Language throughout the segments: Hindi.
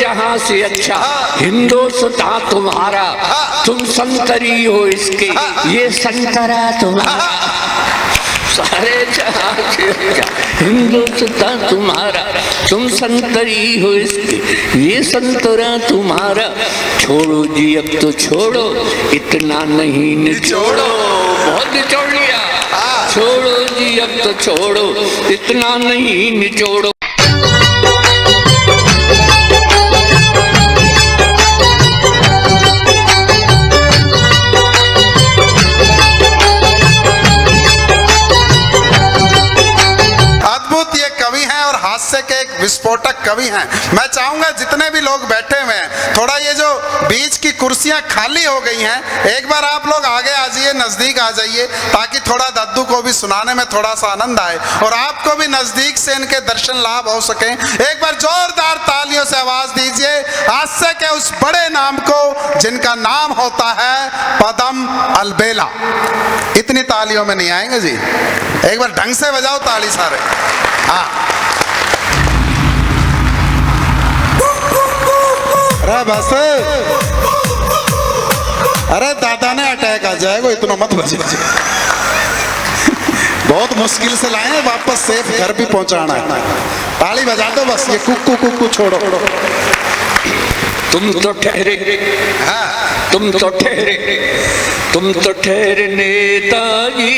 जहां से अच्छा हिंदुस्तान तुम्हारा, तुम संतरी हो इसके, ये संतरा तुम्हारा। सारे जहां से अच्छा हिंदुस्तान तुम्हारा, तुम संतरी हो इसके, ये संतरा तुम्हारा। छोड़ो जी अब तो छोड़ो, इतना नहीं निचोड़ो। बहुत निचोड़ लिया। छोड़ो जी अब तो छोड़ो, इतना नहीं निचोड़ो। विस्फोटक कवि हैं। मैं चाहूंगा जितने भी लोग बैठे हुए हैं, थोड़ा ये जो बीच की कुर्सियां खाली हो गई हैं, एक बार आप लोग आगे आ जाइए, नजदीक आ जाइए, ताकि थोड़ा दद्दू को भी सुनाने में थोड़ा सा आनंद आए और आपको भी नजदीक से इनके दर्शन लाभ हो सके। एक बार जोरदार तालियों से आवाज दीजिए हास्य के उस बड़े नाम को जिनका नाम होता है पदम अलबेला। इतनी तालियों में नहीं आएंगे जी, एक बार ढंग से बजाओ ताली सारे। हाँ अरे बस, अरे दादा ने अटैक आ जाएगा, इतना मत बजे। बहुत मुश्किल से लाए हैं, वापस सेफ घर भी पहुंचाना है। ताली बजा दो बस, ये कुक्कू कुक्कू छोड़ो। तुम तो ठहरे, तुम तो ठहरे, तुम तो ठहरे नेताजी,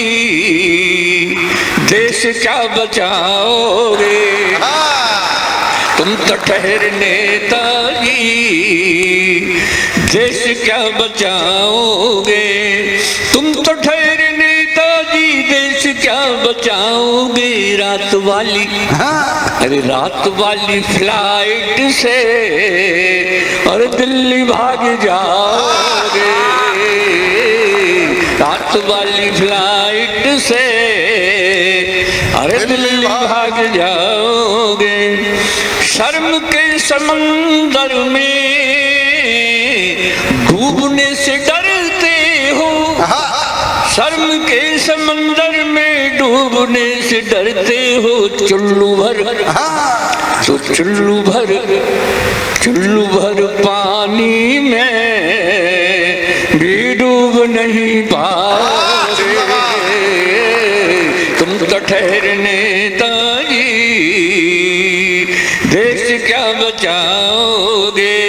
देश क्या बचाओगे। तुम तो ठहरे नेताजी, देश क्या बचाओगे। तुम तो ठहरे नेताजी, देश क्या बचाओगे। रात वाली, अरे रात वाली फ्लाइट से और दिल्ली भाग जाओगे। रात वाली फ्लाइट से अरे दिल्ली भाग जाओगे। शर्म के समंदर में डूबने से डरते हो। शर्म के समंदर में डूबने से डरते हो। चुल्लू भर, तो चुल्लू भर पानी में भी डूब नहीं पाओगे। तुम तो ठहरने ताजी, देश क्या बचाओगे।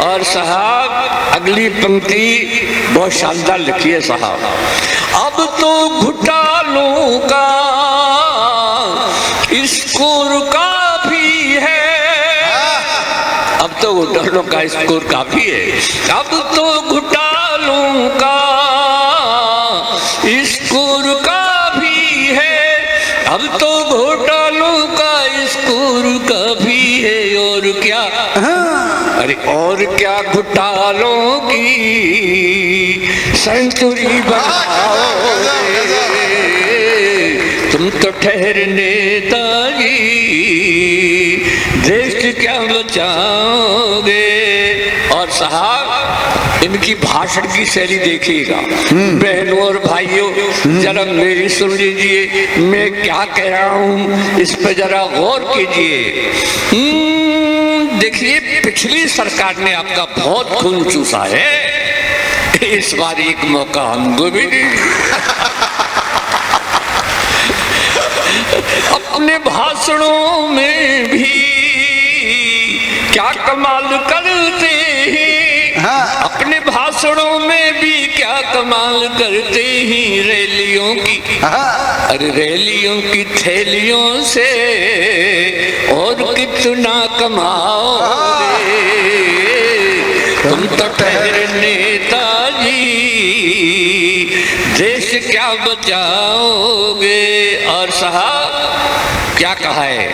और साहब अगली पंक्ति बहुत शानदार लिखी है साहब। अब तो घोटालों का स्कोर काफी है। अब तो घोटालों का स्कोर काफी है। अब तो घोटालों का स्कोर काफी है। अब तो घोटालों का स्कोर काफी है। और क्या, अरे और क्या घोटालों की सेंचुरी बनाओगे। तुम तो ठहरने ताजी, देश क्या बचाओगे। और साहब इनकी भाषण की शैली देखिएगा। बहनों और भाइयों जरा मेरी सुन लीजिए, मैं क्या कह रहा हूँ इस पर जरा गौर कीजिए। देखिए पिछली सरकार ने आपका बहुत खून चूसा है, इस बार एक मौका हमको भी अपने भाषणों में भी क्या कमाल करते हैं। अपने भाषणों में भी क्या कमाल करते हैं। रैलियों की, अरे रैलियों की थैलियों से और कितना कमाओगे। तुम तो ठहरने ताजी, देश क्या बचाओगे। और साहब क्या कहा है,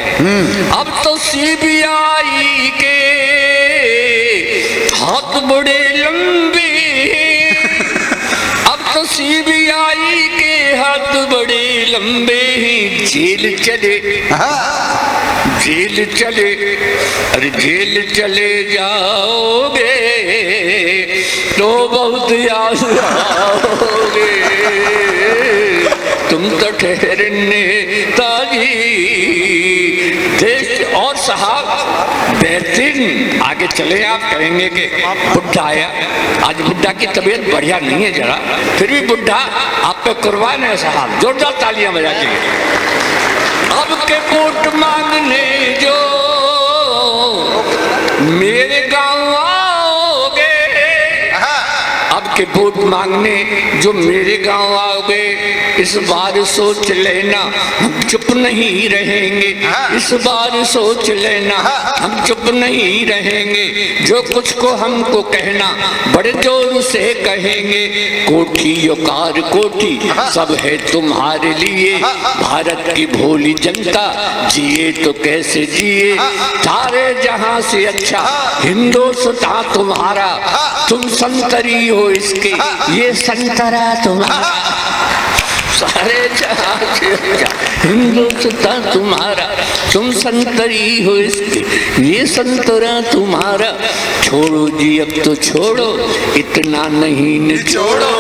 अब तो सीबीआई के हाथ बड़े लंबे। अब तो सीबीआई के हाथ बड़े लंबे हैं। जेल चले, जेल चले, अरे जेल चले जाओगे तो बहुत याद आओगे। तुम तो ठहरने ताजी, देश। और साहब बेहतरीन। आगे चले आप कहेंगे कि बुढ़ा आया, आज बुढ़ा की तबीयत बढ़िया नहीं है जरा, फिर भी बुढ़ा आप पे कुर्बान है साहब, जोरदार तालियां बजा के। अब के वोट मांगने जो मेरे गांव आओगे, अब के वोट मांगने जो मेरे गांव आओगे, इस बार सोच लेना हम चुप नहीं रहेंगे, इस बार सोच लेना हम चुप नहीं रहेंगे। जो कुछ को हमको कहना बड़े जोर से कहेंगे। कोठी योकार कोठी सब है तुम्हारे लिए, भारत की भोली जनता जिए तो कैसे जिए। सारे जहां से अच्छा हिंदुस्तान तुम्हारा, तुम संतरी हो इसके, ये संतरा तुम्हारा। सारे जहां से अच्छा हिंदुस्तान तुम्हारा, तुम संतरी हो इसके, ये संतरा तुम्हारा। छोड़ो जी अब तो छोड़ो, इतना नहीं निचोड़ो,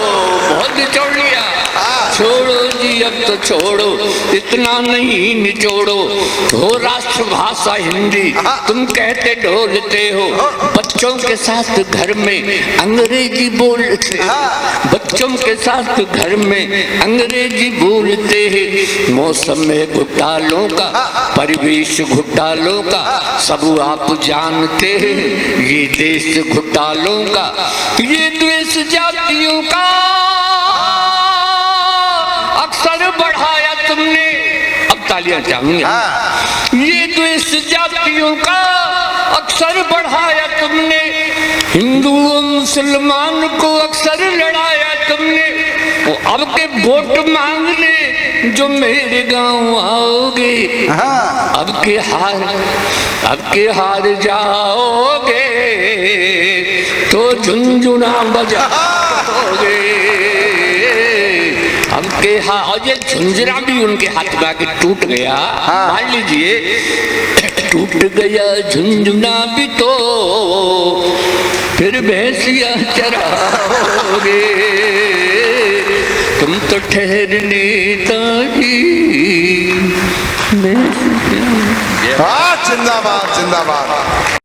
बहुत निचोड़ लिया। छोड़ो जी अब तो छोड़ो, इतना नहीं निचोड़ो। हो राष्ट्रभाषा हिंदी तुम कहते ढोलते हो, बच्चों के साथ घर में अंग्रेजी बोलते हो, बच्चों के साथ घर में अंग्रेजी बोलते हैं। मौसम है घोटालों का, परिवेश घोटालों का, सब आप जानते हैं। ये देश घोटालों का, ये द्वेष जातियों का अक्सर बढ़ाया तुमने। अब तालियां चाहूंगी। ये द्वेष जातियों का अक्सर बढ़ाया तुमने, हिंदू और मुसलमान को अक्सर लड़ाया तुमने। अब के वोट मांगने जो मेरे गांव आओगे, अब के हार जाओगे तो झुनझुना बजाओगे। अब के हाथ, ये झुंझुना भी उनके हाथ में आके टूट गया। मान लीजिए टूट गया झुंझुना भी तो फिर भैंसिया चराओगे। तुम तो ठहरने ताही जिंदाबाद जिंदाबाद।